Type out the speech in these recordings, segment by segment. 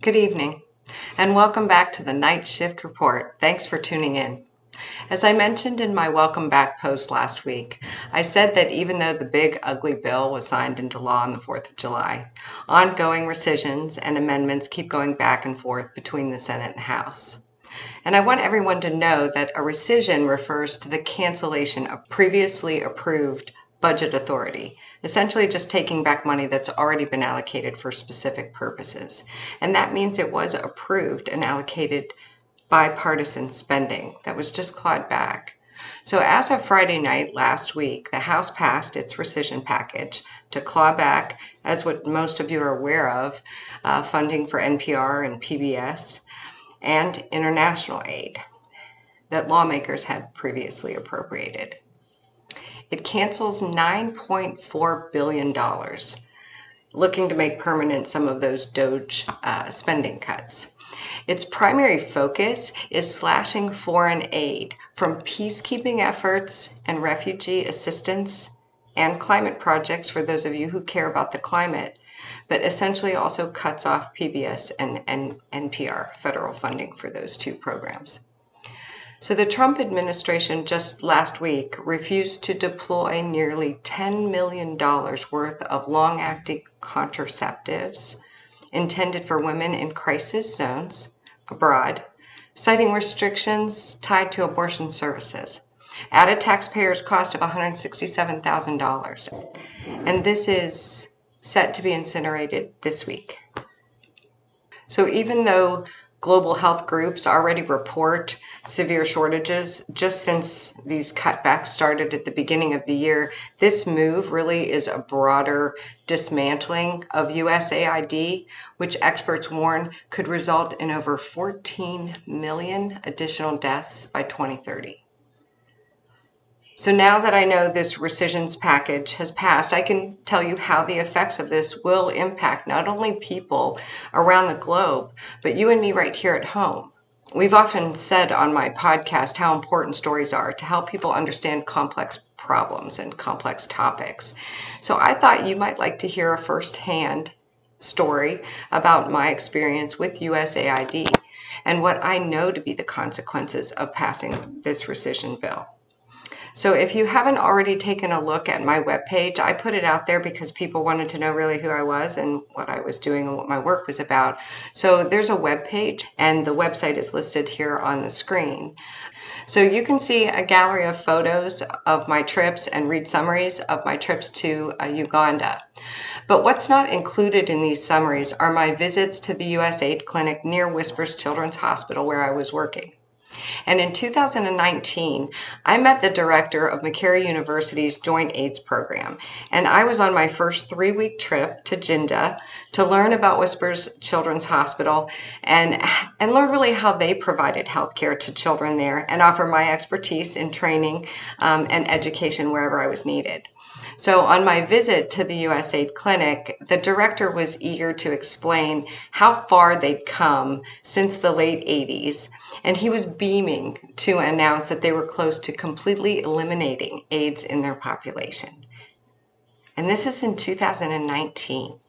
Good evening, and welcome back to the Night Shift Report. Thanks for tuning in. As I mentioned in my welcome back post last week, I said that even though the big ugly bill was signed into law on the 4th of July, ongoing rescissions and amendments keep going back and forth between the Senate and the House. And I want everyone to know that a rescission refers to the cancellation of previously approved budget authority, essentially just taking back money that's already been allocated for specific purposes. And that means it was approved and allocated bipartisan spending that was just clawed back. So as of Friday night last week, the House passed its rescission package to claw back, as what most of you are aware of, funding for NPR and PBS and international aid that lawmakers had previously appropriated. It cancels $9.4 billion, looking to make permanent some of those DOGE spending cuts. Its primary focus is slashing foreign aid from peacekeeping efforts and refugee assistance and climate projects for those of you who care about the climate, but essentially also cuts off PBS and NPR federal funding for those two programs. So the Trump administration just last week refused to deploy nearly $10 million worth of long-acting contraceptives intended for women in crisis zones abroad, citing restrictions tied to abortion services at a taxpayer's cost of $167,000. And this is set to be incinerated this week. So even though global health groups already report severe shortages just since these cutbacks started at the beginning of the year, this move really is a broader dismantling of USAID, which experts warn could result in over 14 million additional deaths by 2030. So now that I know this rescissions package has passed, I can tell you how the effects of this will impact not only people around the globe, but you and me right here at home. We've often said on my podcast how important stories are to help people understand complex problems and complex topics. So I thought you might like to hear a firsthand story about my experience with USAID and what I know to be the consequences of passing this rescission bill. So if you haven't already taken a look at my webpage, I put it out there because people wanted to know really who I was and what I was doing and what my work was about. So there's a webpage, and the website is listed here on the screen. So you can see a gallery of photos of my trips and read summaries of my trips to Uganda. But what's not included in these summaries are my visits to the USAID clinic near Whispers Children's Hospital where I was working. And in 2019, I met the director of McCary University's Joint AIDS program, and I was on my first 3-week trip to Jinda to learn about Whispers Children's Hospital and learn really how they provided healthcare to children there and offer my expertise in training and education wherever I was needed. So on my visit to the USAID clinic, the director was eager to explain how far they'd come since the late 80s, and he was beaming to announce that they were close to completely eliminating AIDS in their population. And this is in 2019.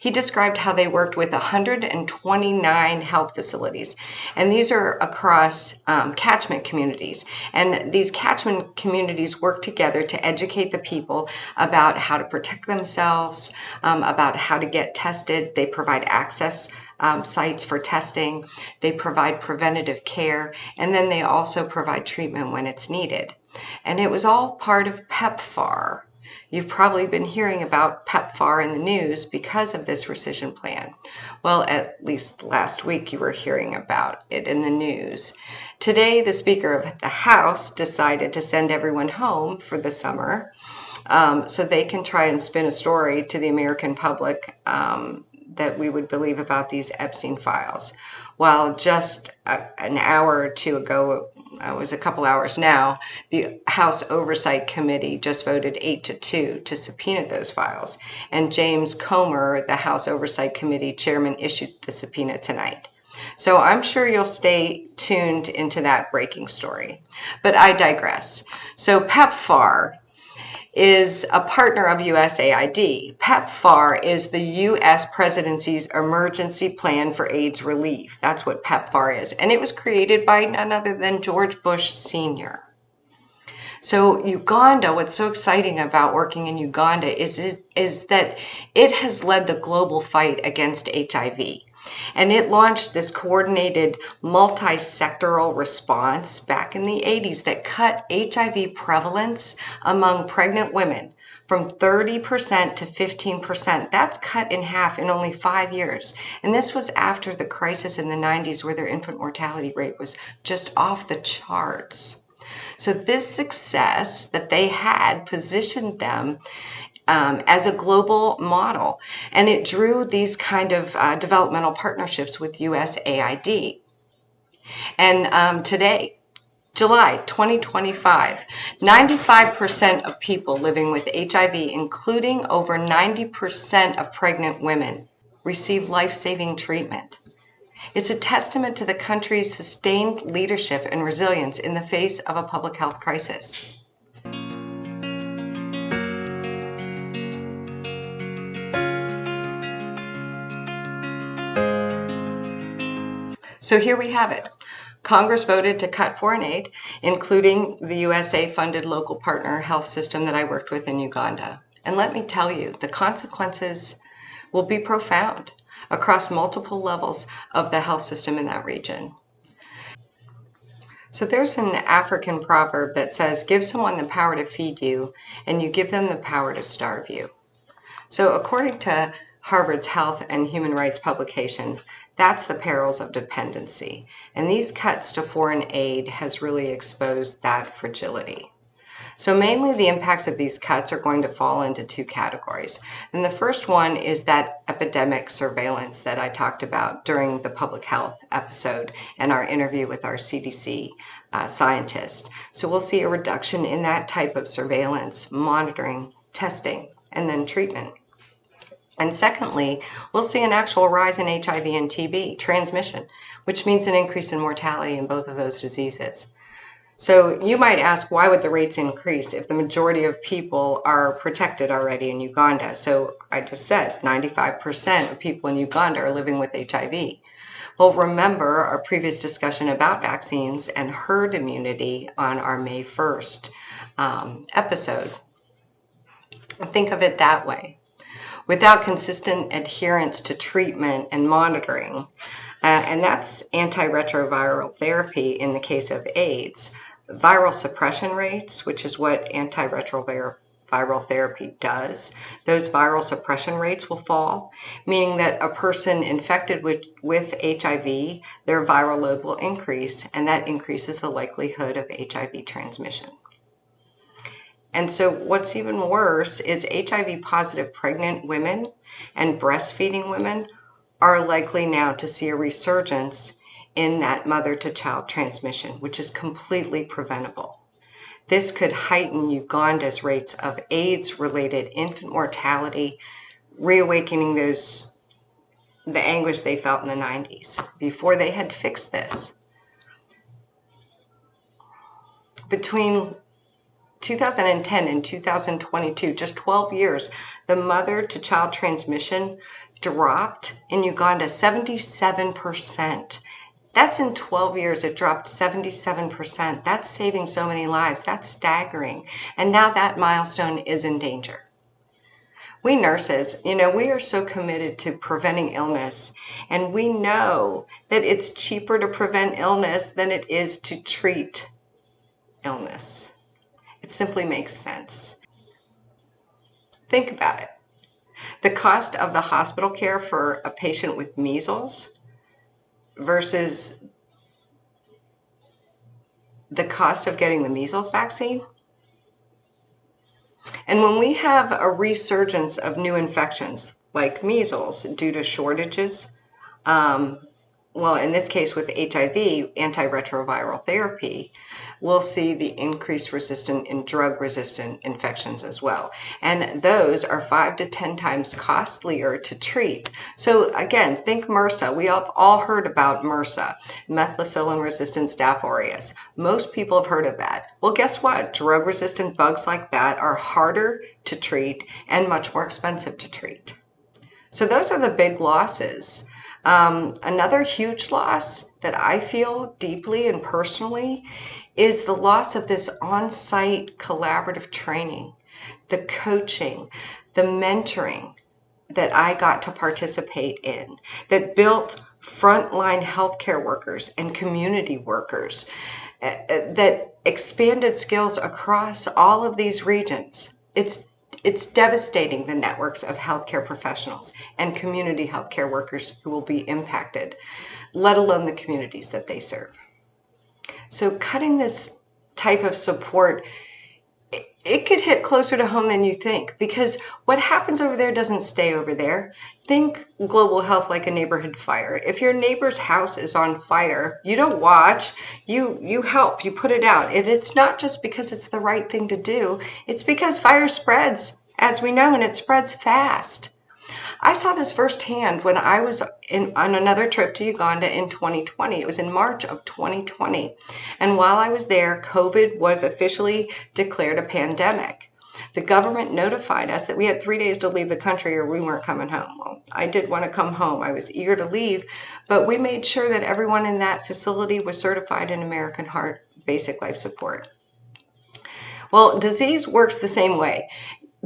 He described how they worked with 129 health facilities, and these are across catchment communities. And these catchment communities work together to educate the people about how to protect themselves, about how to get tested. They provide access sites for testing. They provide preventative care, and then they also provide treatment when it's needed. And it was all part of PEPFAR. You've probably been hearing about PEPFAR in the news because of this rescission plan. Well, at least last week you were hearing about it in the news. Today, the Speaker of the House decided to send everyone home for the summer so they can try and spin a story to the American public that we would believe about these Epstein files. While just an hour or two ago, it was a couple hours now, the House Oversight Committee just voted 8-2 to subpoena those files. And James Comer, the House Oversight Committee chairman, issued the subpoena tonight. So I'm sure you'll stay tuned into that breaking story. But I digress. So PEPFAR is a partner of USAID. PEPFAR is the U.S. presidency's emergency plan for AIDS relief. That's what PEPFAR is. And it was created by none other than George Bush Sr. So Uganda, what's so exciting about working in Uganda is that it has led the global fight against HIV. And it launched this coordinated multi-sectoral response back in the 80s that cut HIV prevalence among pregnant women from 30% to 15%. That's cut in half in only 5 years. And this was after the crisis in the 90s where their infant mortality rate was just off the charts. So this success that they had positioned them as a global model, and it drew these kind of developmental partnerships with USAID. And today, July 2025, 95% of people living with HIV, including over 90% of pregnant women, receive life-saving treatment. It's a testament to the country's sustained leadership and resilience in the face of a public health crisis. So here we have it. Congress voted to cut foreign aid, including the USA-funded local partner health system that I worked with in Uganda. And let me tell you, the consequences will be profound across multiple levels of the health system in that region. So there's an African proverb that says, give someone the power to feed you, and you give them the power to starve you. So according to Harvard's Health and Human Rights publication, that's the perils of dependency. And these cuts to foreign aid has really exposed that fragility. So mainly the impacts of these cuts are going to fall into two categories. And the first one is that epidemic surveillance that I talked about during the public health episode and our interview with our CDC scientist. So we'll see a reduction in that type of surveillance, monitoring, testing, and then treatment. And secondly, we'll see an actual rise in HIV and TB transmission, which means an increase in mortality in both of those diseases. So you might ask, why would the rates increase if the majority of people are protected already in Uganda? So I just said 95% of people in Uganda are living with HIV. Well, remember our previous discussion about vaccines and herd immunity on our May 1st episode. Think of it that way. Without consistent adherence to treatment and monitoring, and that's antiretroviral therapy in the case of AIDS, viral suppression rates, which is what antiretroviral therapy does, those viral suppression rates will fall, meaning that a person infected with HIV, their viral load will increase, and that increases the likelihood of HIV transmission. And so what's even worse is HIV positive pregnant women and breastfeeding women are likely now to see a resurgence in that mother-to-child transmission, which is completely preventable. This could heighten Uganda's rates of AIDS-related infant mortality, reawakening the anguish they felt in the 90s before they had fixed this. Between 2010 and 2022, just 12 years, the mother-to-child transmission dropped in Uganda 77%. That's in 12 years, it dropped 77%. That's saving so many lives. That's staggering. And now that milestone is in danger. We nurses, we are so committed to preventing illness, and we know that it's cheaper to prevent illness than it is to treat illness. It simply makes sense. Think about it. The cost of the hospital care for a patient with measles versus the cost of getting the measles vaccine. And when we have a resurgence of new infections like measles due to shortages well, in this case with HIV, antiretroviral therapy, we'll see the increased resistance in drug-resistant infections as well. And those are 5 to 10 times costlier to treat. So again, think MRSA. We have all heard about MRSA, methicillin-resistant Staph aureus. Most people have heard of that. Well, guess what? Drug-resistant bugs like that are harder to treat and much more expensive to treat. So those are the big losses. Another huge loss that I feel deeply and personally is the loss of this on-site collaborative training, the coaching, the mentoring that I got to participate in, that built frontline healthcare workers and community workers, that expanded skills across all of these regions. It's devastating, the networks of healthcare professionals and community healthcare workers who will be impacted, let alone the communities that they serve. So cutting this type of support, it could hit closer to home than you think, because what happens over there doesn't stay over there. Think global health like a neighborhood fire. If your neighbor's house is on fire, you don't watch, you help, you put it out. It's not just because it's the right thing to do, it's because fire spreads, as we know, and it spreads fast. I saw this firsthand when I was on another trip to Uganda in 2020. It was in March of 2020. And while I was there, COVID was officially declared a pandemic. The government notified us that we had 3 days to leave the country or we weren't coming home. Well, I did want to come home. I was eager to leave, but we made sure that everyone in that facility was certified in American Heart Basic Life Support. Well, disease works the same way.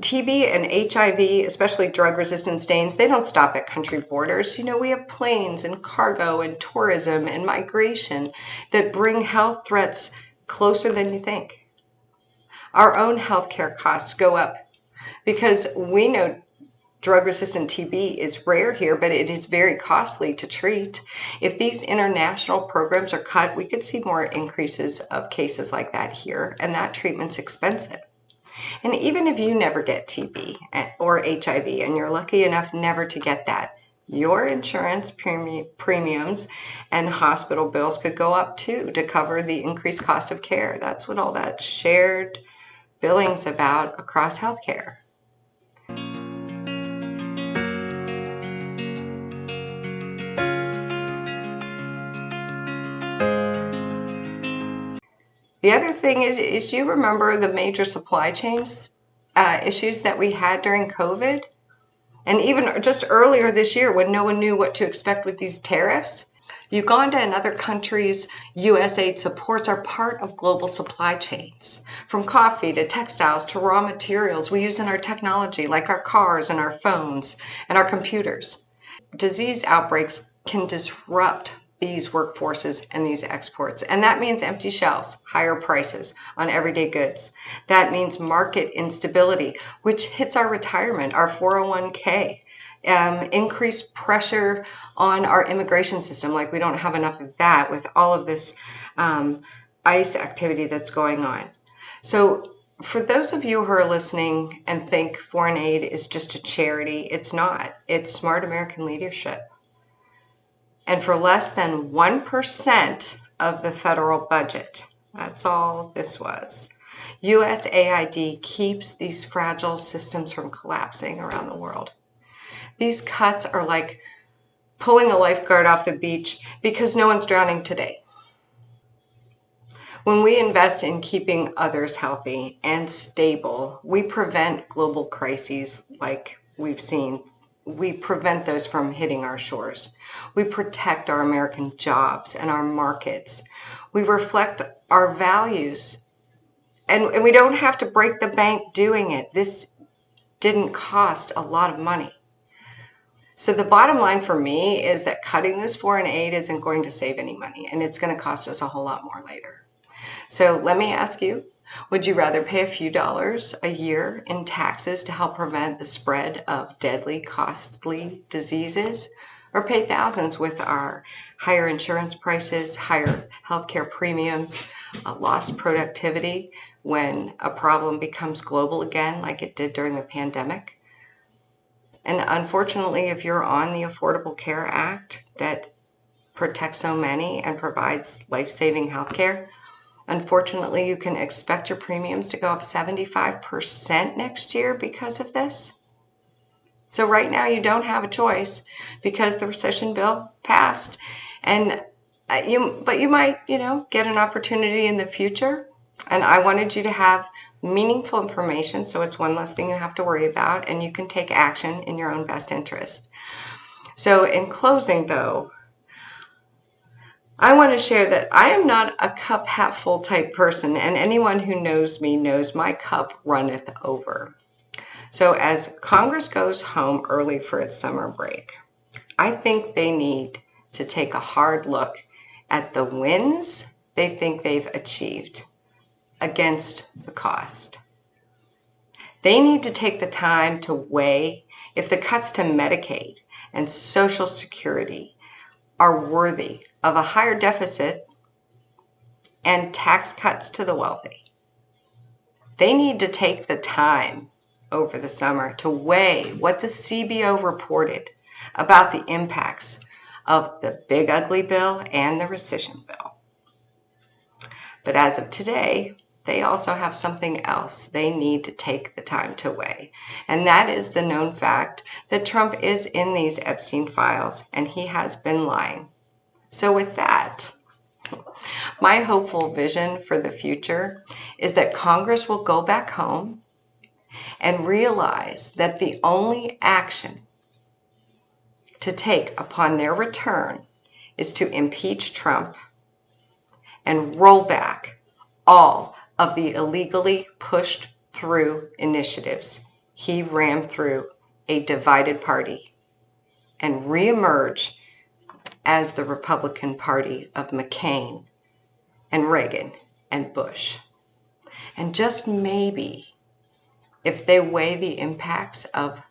TB and HIV, especially drug-resistant stains, they don't stop at country borders. You know, we have planes and cargo and tourism and migration that bring health threats closer than you think. Our own healthcare costs go up because we know drug-resistant TB is rare here, but it is very costly to treat. If these international programs are cut, we could see more increases of cases like that here, and that treatment's expensive. And even if you never get TB or HIV and you're lucky enough never to get that, your insurance premiums and hospital bills could go up too to cover the increased cost of care. That's what all that shared billing's about across healthcare. The other thing is you remember the major supply chains issues that we had during COVID? And even just earlier this year when no one knew what to expect with these tariffs? Uganda and other countries' USAID supports are part of global supply chains. From coffee to textiles to raw materials we use in our technology, like our cars and our phones and our computers. Disease outbreaks can disrupt these workforces and these exports. And that means empty shelves, higher prices on everyday goods. That means market instability, which hits our retirement, our 401k, increased pressure on our immigration system, like we don't have enough of that with all of this ICE activity that's going on. So for those of you who are listening and think foreign aid is just a charity, it's not. It's smart American leadership. And for less than 1% of the federal budget, that's all this was, USAID keeps these fragile systems from collapsing around the world. These cuts are like pulling a lifeguard off the beach because no one's drowning today. When we invest in keeping others healthy and stable, we prevent global crises like we've seen. We prevent those from hitting our shores. We protect our American jobs and our markets. We reflect our values. And we don't have to break the bank doing it. This didn't cost a lot of money. So the bottom line for me is that cutting this foreign aid isn't going to save any money, and it's going to cost us a whole lot more later. So let me ask you, would you rather pay a few dollars a year in taxes to help prevent the spread of deadly, costly diseases, or pay thousands with our higher insurance prices, higher healthcare premiums, lost productivity when a problem becomes global again like it did during the pandemic? And unfortunately, if you're on the Affordable Care Act that protects so many and provides life-saving health care. Unfortunately, you can expect your premiums to go up 75% next year because of this. So right now you don't have a choice because the rescission bill passed, and you might, get an opportunity in the future. And I wanted you to have meaningful information, so it's one less thing you have to worry about, and you can take action in your own best interest. So in closing, though, I want to share that I am not a cup half full type person, and anyone who knows me knows my cup runneth over. So as Congress goes home early for its summer break, I think they need to take a hard look at the wins they think they've achieved against the cost. They need to take the time to weigh if the cuts to Medicaid and Social Security are worthy of a higher deficit and tax cuts to the wealthy. They need to take the time over the summer to weigh what the CBO reported about the impacts of the big ugly bill and the rescission bill. But as of today, they also have something else they need to take the time to weigh. And that is the known fact that Trump is in these Epstein files and he has been lying. So with that, my hopeful vision for the future is that Congress will go back home and realize that the only action to take upon their return is to impeach Trump and roll back all of the illegally pushed through initiatives he rammed through a divided party and reemerge as the Republican Party of McCain and Reagan and Bush. And just maybe, if they weigh the impacts of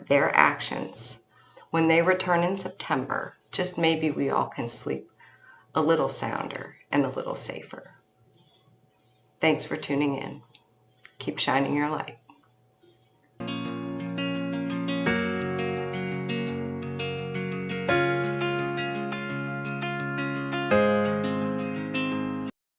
their actions when they return in September, just maybe we all can sleep a little sounder and a little safer. Thanks for tuning in. Keep shining your light.